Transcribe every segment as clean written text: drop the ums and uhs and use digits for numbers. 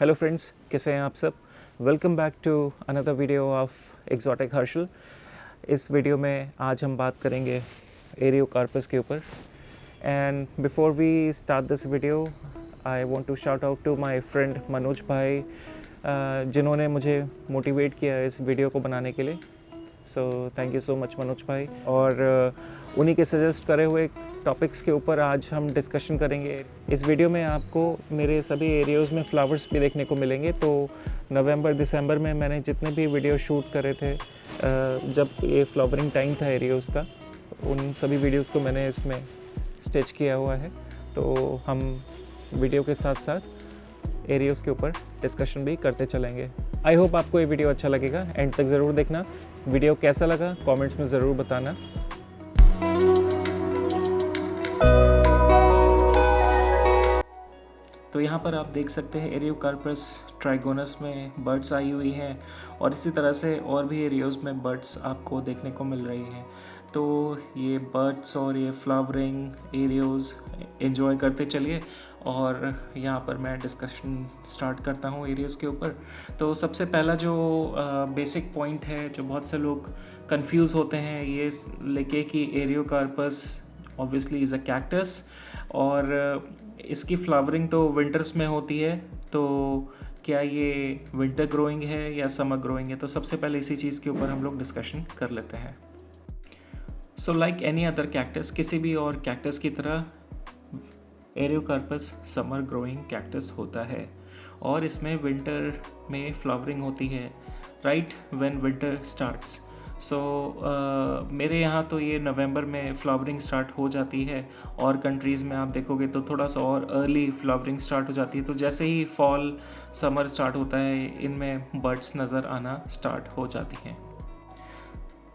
Hello friends, कैसे हैं आप सब। Welcome back to another video of exotic Harshal. इस वीडियो में आज हम बात करेंगे एरियोकार्पस के ऊपर। And before we start this video I want to shout out to my friend Manoj भाई, जिन्होंने मुझे मोटिवेट किया इस वीडियो को बनाने के लिए। So thank you so much Manoj भाई। और उन्हीं के सजेस्ट करे हुए टॉपिक्स के ऊपर आज हम डिस्कशन करेंगे। इस वीडियो में आपको मेरे सभी एरियाज़ में फ्लावर्स भी देखने को मिलेंगे। तो नवंबर दिसंबर में मैंने जितने भी वीडियो शूट करे थे, जब ये फ्लावरिंग टाइम था एरियाज़ का, उन सभी वीडियोज़ को मैंने इसमें स्टिच किया हुआ है। तो हम वीडियो के साथ साथ एरियाज़ के ऊपर डिस्कशन भी करते चलेंगे। आई होप आपको ये वीडियो अच्छा लगेगा, एंड तक ज़रूर देखना। वीडियो कैसा लगा कमेंट्स में ज़रूर बताना। तो यहाँ पर आप देख सकते हैं एरियोकार्पस ट्राइगोनस में बर्ड्स आई हुई हैं, और इसी तरह से और भी एरियोज़ में बर्ड्स आपको देखने को मिल रही हैं। तो ये बर्ड्स और ये फ्लावरिंग एरियोज़ एंजॉय करते चलिए, और यहाँ पर मैं डिस्कशन स्टार्ट करता हूँ एरियोज़ के ऊपर। तो सबसे पहला जो बेसिक पॉइंट है, जो बहुत से लोग कंफ्यूज होते हैं ये लेके कि एरियोकार्पस ऑब्वियसली इज़ अ कैक्टस, और इसकी फ्लावरिंग तो विंटर्स में होती है। तो क्या ये विंटर ग्रोइंग है या समर ग्रोइंग है? तो सबसे पहले इसी चीज़ के ऊपर हम लोग डिस्कशन कर लेते हैं। So like any other cactus, किसी भी और कैक्टस की तरह एरियोकार्पस समर ग्रोइंग कैक्टस होता है, और इसमें विंटर में फ्लावरिंग होती है, राइट व्हेन विंटर स्टार्ट्स। सो मेरे यहाँ तो ये नवंबर में फ्लावरिंग स्टार्ट हो जाती है, और कंट्रीज़ में आप देखोगे तो थोड़ा सा और अर्ली फ्लावरिंग स्टार्ट हो जाती है। तो जैसे ही फॉल समर स्टार्ट होता है, इनमें बर्ड्स नज़र आना स्टार्ट हो जाती हैं।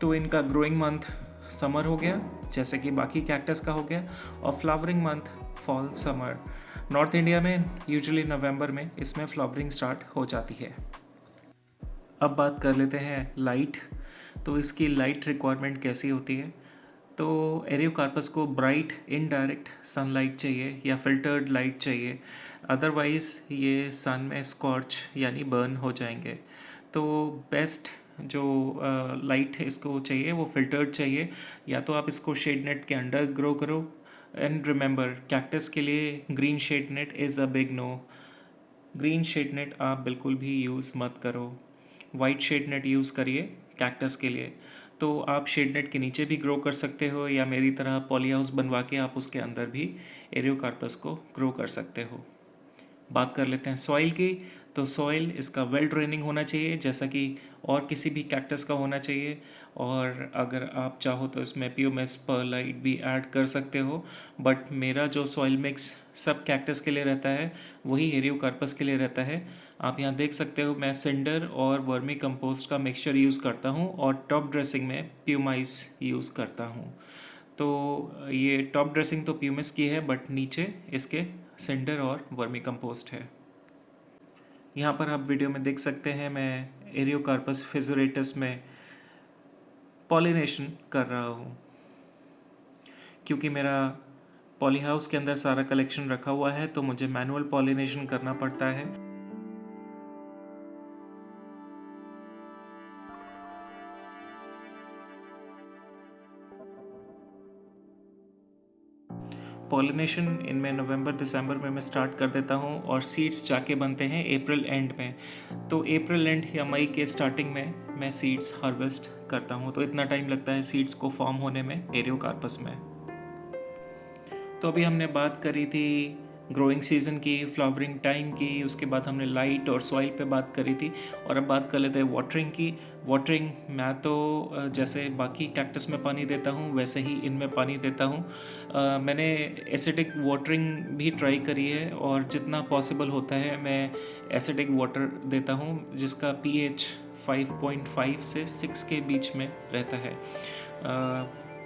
तो इनका ग्रोइंग मंथ समर हो गया, जैसे कि बाकी कैक्टस का हो गया, और flowering month fall summer. North India में यूजुअली नवंबर में इसमें फ्लावरिंग स्टार्ट हो जाती है। अब बात कर लेते हैं लाइट। तो इसकी लाइट रिक्वायरमेंट कैसी होती है? तो एरियोकार्पस को ब्राइट इनडायरेक्ट सनलाइट चाहिए या फिल्टर्ड लाइट चाहिए, अदरवाइज़ ये सन में स्कॉर्च यानी बर्न हो जाएंगे। तो बेस्ट जो लाइट इसको चाहिए वो फिल्टर्ड चाहिए, या तो आप इसको शेड नेट के अंडर ग्रो करो। एंड रिमेंबर, कैक्टस के लिए green shade net is a big no. Green shade net आप बिल्कुल भी यूज़ मत करो, वाइट शेड नेट यूज़ करिए कैक्टस के लिए। तो आप शेड नेट के नीचे भी ग्रो कर सकते हो, या मेरी तरह पॉली हाउस बनवा के आप उसके अंदर भी एरियोकार्पस को ग्रो कर सकते हो। बात कर लेते हैं सॉइल की। तो सॉइल इसका वेल ड्रेनिंग होना चाहिए, जैसा कि और किसी भी कैक्टस का होना चाहिए। और अगर आप चाहो तो इसमें प्यूमिस परलाइट भी ऐड कर सकते हो, बट मेरा जो सॉइल मिक्स सब कैक्टस के लिए रहता है वही एरियोकार्पस के लिए रहता है। आप यहाँ देख सकते हो, मैं सिंडर और वर्मी कंपोस्ट का मिक्सचर यूज़ करता हूँ, और टॉप ड्रेसिंग में प्यूमाइस यूज़ करता हूँ। तो ये टॉप ड्रेसिंग तो प्यूमिस की है, बट नीचे इसके सिंडर और वर्मी कंपोस्ट है। यहाँ पर आप वीडियो में देख सकते हैं, मैं एरियोकार्पस फिजोरेटस में पॉलिनेशन कर रहा हूँ, क्योंकि मेरा पॉली हाउस के अंदर सारा कलेक्शन रखा हुआ है, तो मुझे मैनुअल पॉलिनेशन करना पड़ता है। पॉलिनेशन इनमें नवंबर दिसंबर में मैं स्टार्ट कर देता हूँ, और सीड्स जाके बनते हैं अप्रैल एंड में। तो अप्रैल एंड या मई के स्टार्टिंग में मैं सीड्स हार्वेस्ट करता हूँ। तो इतना टाइम लगता है सीड्स को फॉर्म होने में एरियोकार्पस में। तो अभी हमने बात करी थी ग्रोइंग सीज़न की, फ्लावरिंग टाइम की, उसके बाद हमने लाइट और सॉइल पे बात करी थी, और अब बात कर लेते हैं वाटरिंग की। वाटरिंग मैं तो जैसे बाकी कैक्टस में पानी देता हूँ वैसे ही इनमें पानी देता हूँ। मैंने एसिडिक वाटरिंग भी ट्राई करी है, और जितना पॉसिबल होता है मैं एसिडिक वाटर देता हूँ, जिसका pH 5.5 से 6 के बीच में रहता है।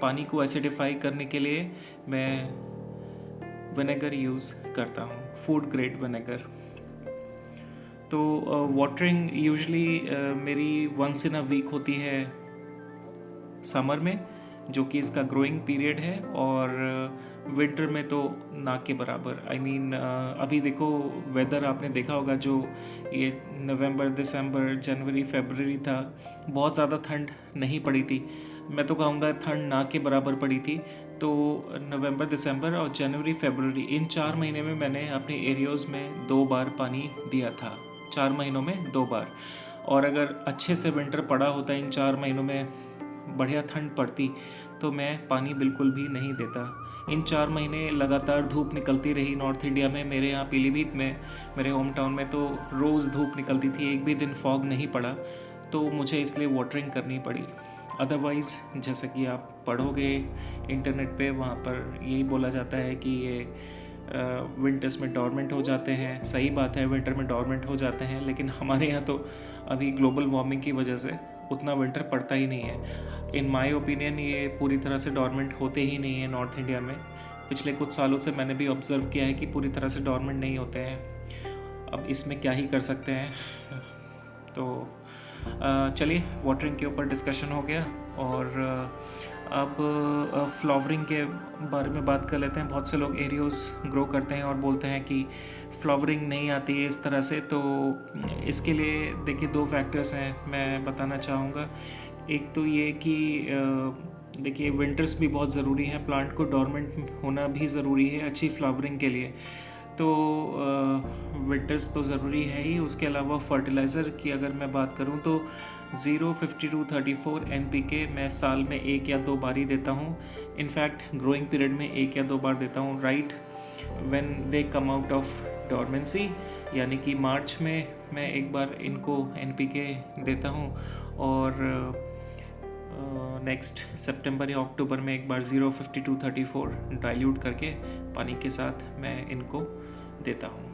पानी को एसिडिफाई करने के लिए मैं विनेगर यूज़ करता हूँ, फूड ग्रेड विनेगर। तो वाटरिंग यूजुअली मेरी वंस इन अ वीक होती है समर में, जो कि इसका ग्रोइंग पीरियड है, और विंटर में तो ना के बराबर। आई मीन अभी देखो वेदर आपने देखा होगा, जो ये नवंबर, दिसंबर, जनवरी, फरवरी था, बहुत ज़्यादा ठंड नहीं पड़ी थी। मैं तो कहूँगा ठंड ना के बराबर पड़ी थी। तो नवंबर, दिसंबर और जनवरी, फरवरी, इन 4 महीने में मैंने अपने एरियाज़ में 2 बार पानी दिया था। 4 महीनों में 2 बार। और अगर अच्छे से विंटर पड़ा होता इन 4 महीनों में, बढ़िया ठंड पड़ती, तो मैं पानी बिल्कुल भी नहीं देता। इन 4 महीने लगातार धूप निकलती रही नॉर्थ इंडिया में। मेरे यहाँ पीलीभीत में, मेरे होम टाउन में तो रोज़ धूप निकलती थी, एक भी दिन फॉग नहीं पड़ा, तो मुझे इसलिए वाटरिंग करनी पड़ी। अदरवाइज़ जैसा कि आप पढ़ोगे इंटरनेट पे, वहाँ पर यही बोला जाता है कि ये विंटर्स में डॉर्मेंट हो जाते हैं। सही बात है, विंटर में डॉर्मेंट हो जाते हैं, लेकिन हमारे यहाँ तो अभी ग्लोबल वार्मिंग की वजह से उतना विंटर पड़ता ही नहीं है। इन माय ओपिनियन ये पूरी तरह से डॉर्मेंट होते ही नहीं है नॉर्थ इंडिया में। पिछले कुछ सालों से मैंने भी ऑब्ज़र्व किया है कि पूरी तरह से डॉर्मेंट नहीं होते हैं। अब इसमें क्या ही कर सकते हैं। तो चलिए, वाटरिंग के ऊपर डिस्कशन हो गया, और अब फ्लावरिंग के बारे में बात कर लेते हैं। बहुत से लोग एरियोस ग्रो करते हैं और बोलते हैं कि फ्लावरिंग नहीं आती है इस तरह से। तो इसके लिए देखिए 2 फैक्टर्स हैं, मैं बताना चाहूँगा। एक तो ये कि देखिए विंटर्स भी बहुत ज़रूरी हैं, प्लांट को डॉर्मेंट होना भी ज़रूरी है अच्छी फ्लावरिंग के लिए। तो विंटर्स तो ज़रूरी है ही। उसके अलावा फर्टिलाइज़र की अगर मैं बात करूँ तो 0, 52, 34 NPK मैं साल में 1 या 2 बार ही देता हूँ। इनफैक्ट ग्रोइंग पीरियड में 1 या 2 बार देता हूँ, right when they come out of dormancy, यानी कि मार्च में मैं एक बार इनको NPK देता हूँ, और नेक्स्ट सितंबर या अक्टूबर में एक बार 0, 52, 34 डाइल्यूट करके पानी के साथ मैं इनको देता हूँ।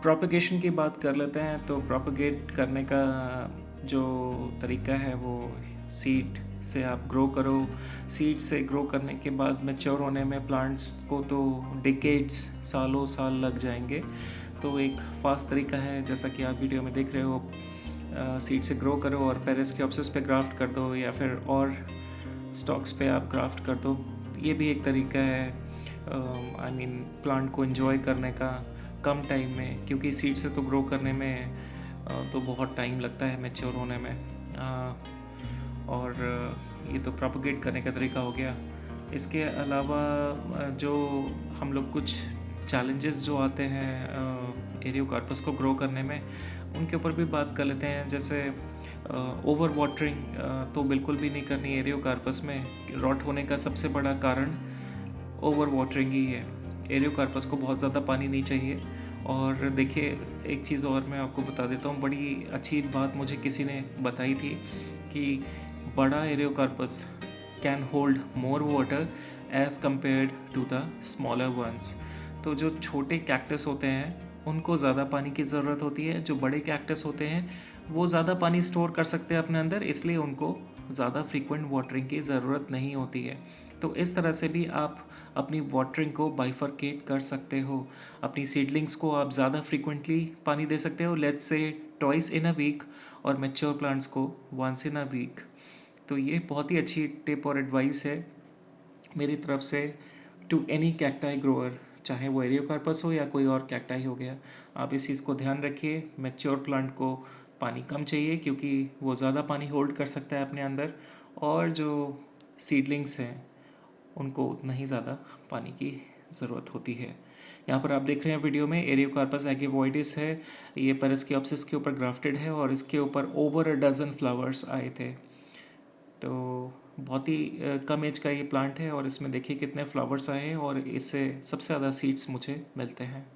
प्रोपगेशन की बात कर लेते हैं। तो प्रोपगेट करने का जो तरीका है वो सीड से आप ग्रो करो। सीड से ग्रो करने के बाद मैच्योर होने में प्लांट्स को तो डिकेड्स, सालों साल लग जाएंगे। तो एक फास्ट तरीका है, जैसा कि आप वीडियो में देख रहे हो, सीड से ग्रो करो और पेरिस्कोप्सिस पे ग्राफ्ट कर दो, या फिर और स्टॉक्स पे आप ग्राफ्ट कर दो। ये भी एक तरीका है आई मीन प्लांट को एंजॉय करने का कम टाइम में, क्योंकि सीड से तो ग्रो करने में तो बहुत टाइम लगता है मैच्योर होने में। और ये तो प्रोपगेट करने का तरीका हो गया। इसके अलावा जो हम लोग कुछ चैलेंजेस जो आते हैं एरियोकार्पस को ग्रो करने में, उनके ऊपर भी बात कर लेते हैं। जैसे ओवर वाटरिंग तो बिल्कुल भी नहीं करनी एरियोकार्पस में। रॉट होने का सबसे बड़ा कारण ओवर वाटरिंग ही है। एरियोकार्पस को बहुत ज़्यादा पानी नहीं चाहिए। और देखिए एक चीज़ और मैं आपको बता देता हूँ, बड़ी अच्छी बात मुझे किसी ने बताई थी कि बड़ा Ariocarpus can hold more water as compared to the smaller ones. तो जो छोटे कैक्टस होते हैं उनको ज़्यादा पानी की ज़रूरत होती है, जो बड़े कैक्टस होते हैं वो ज़्यादा पानी स्टोर कर सकते हैं अपने अंदर, इसलिए उनको ज़्यादा फ्रीक्वेंट वाटरिंग की ज़रूरत नहीं होती है। तो इस तरह से भी आप अपनी वाटरिंग को बाइफरकेट कर सकते हो। अपनी सीडलिंग्स को आप ज़्यादा फ्रीक्वेंटली पानी दे सकते हो, let's say twice in a week, और मैच्योर प्लांट्स को वंस इन अ वीक। तो ये बहुत ही अच्छी टिप और एडवाइस है मेरी तरफ से टू एनी कैक्टाई ग्रोअर, चाहे वो एरियोकार्पस हो या कोई और कैक्टाई हो गया। आप इस चीज़ को ध्यान रखिए, मैच्योर प्लांट को पानी कम चाहिए क्योंकि वो ज़्यादा पानी होल्ड कर सकता है अपने अंदर, और जो सीडलिंग्स हैं उनको उतना ही ज़्यादा पानी की ज़रूरत होती है। यहाँ पर आप देख रहे हैं वीडियो में एरियोकार्पस एगेवॉइडिस है, ये पेरिस्कियोप्सिस के ऊपर ग्राफ्टेड है और इसके ऊपर ओवर अ डजन फ्लावर्स आए थे। तो बहुत ही कम एज का ये प्लांट है और इसमें देखिए कितने फ्लावर्स आए हैं और इससे सबसे ज़्यादा सीड्स मुझे मिलते हैं।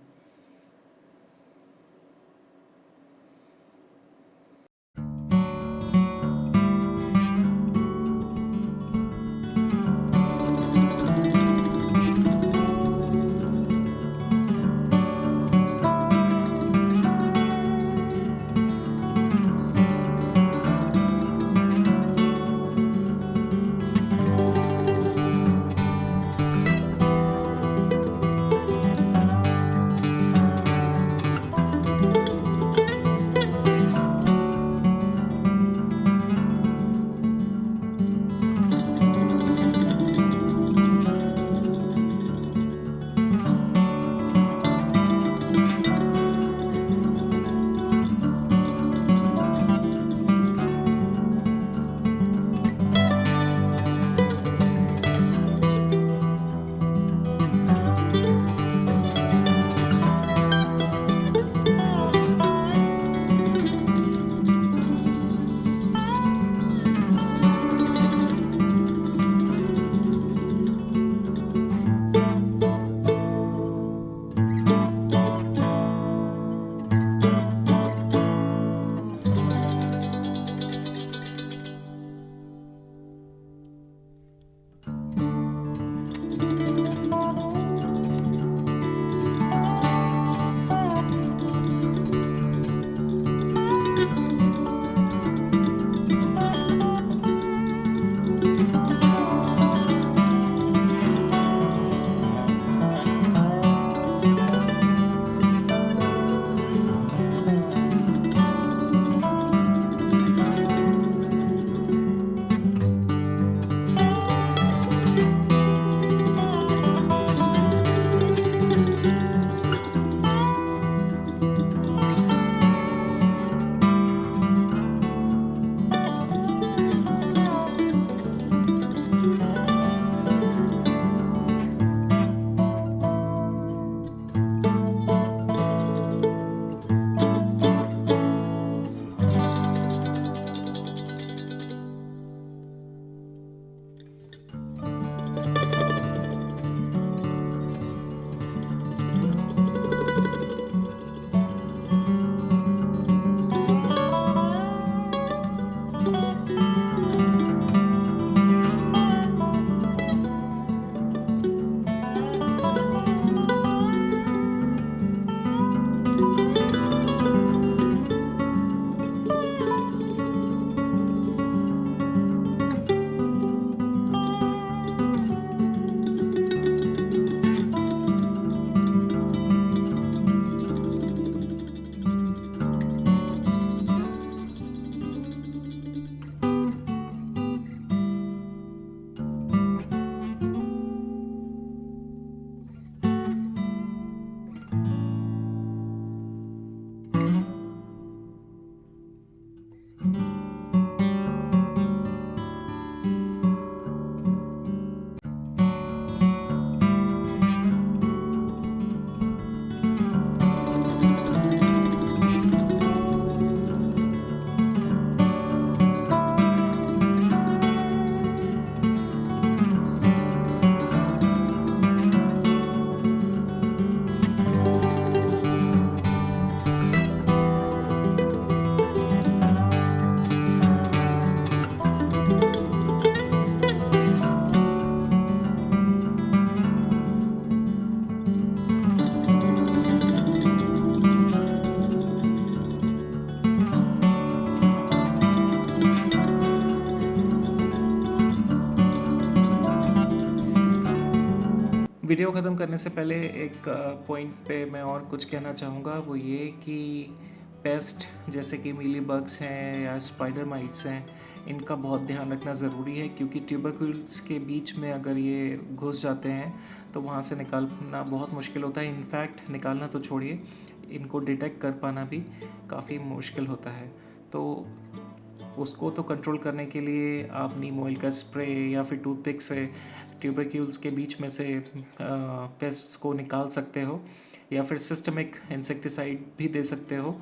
वीडियो ख़त्म करने से पहले एक पॉइंट पे मैं और कुछ कहना चाहूँगा, वो ये कि पेस्ट जैसे कि मीली बग्स हैं या स्पाइडर माइट्स हैं, इनका बहुत ध्यान रखना ज़रूरी है क्योंकि ट्यूबरक्यूल्स के बीच में अगर ये घुस जाते हैं तो वहाँ से निकालना बहुत मुश्किल होता है। इनफैक्ट निकालना तो छोड़िए, इनको डिटेक्ट कर पाना भी काफ़ी मुश्किल होता है। तो उसको तो कंट्रोल करने के लिए आप नीम ऑयल का स्प्रे या फिर टूथपिक से ट्यूबरक्यूल्स के बीच में से पेस्ट्स को निकाल सकते हो, या फिर सिस्टमिक इंसेक्टिसाइड भी दे सकते हो।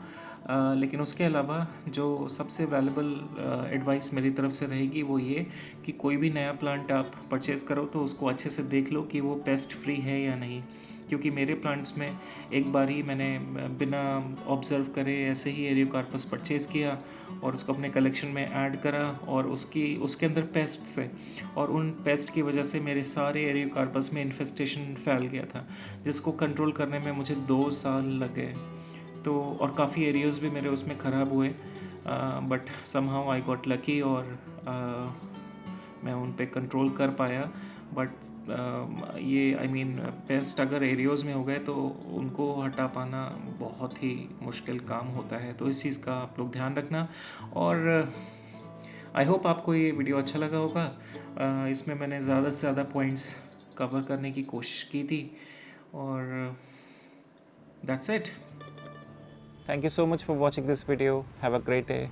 लेकिन उसके अलावा जो सबसे वैल्यूबल एडवाइस मेरी तरफ से रहेगी वो ये कि कोई भी नया प्लांट आप परचेज़ करो तो उसको अच्छे से देख लो कि वो पेस्ट फ्री है या नहीं। क्योंकि मेरे प्लांट्स में एक बार ही मैंने बिना ऑब्ज़र्व करे ऐसे ही एरियोकार्पस परचेज़ किया और उसको अपने कलेक्शन में ऐड करा, और उसके अंदर पेस्ट थे, और उन पेस्ट की वजह से मेरे सारे एरियोकार्पस में इन्फेस्टेशन फैल गया था, जिसको कंट्रोल करने में मुझे 2 साल लग गए। तो और काफ़ी एरियाज़ भी मेरे उसमें ख़राब हुए, but somehow I got lucky, और मैं उन पे कंट्रोल कर पाया। बट ये आई मीन पेस्ट अगर एरियाज़ में हो गए तो उनको हटा पाना बहुत ही मुश्किल काम होता है, तो इस चीज़ का आप लोग ध्यान रखना। और आई होप आपको ये वीडियो अच्छा लगा होगा। इसमें मैंने ज़्यादा से ज़्यादा पॉइंट्स कवर करने की कोशिश की थी, और that's it. Thank you so much for watching this video. Have a great day.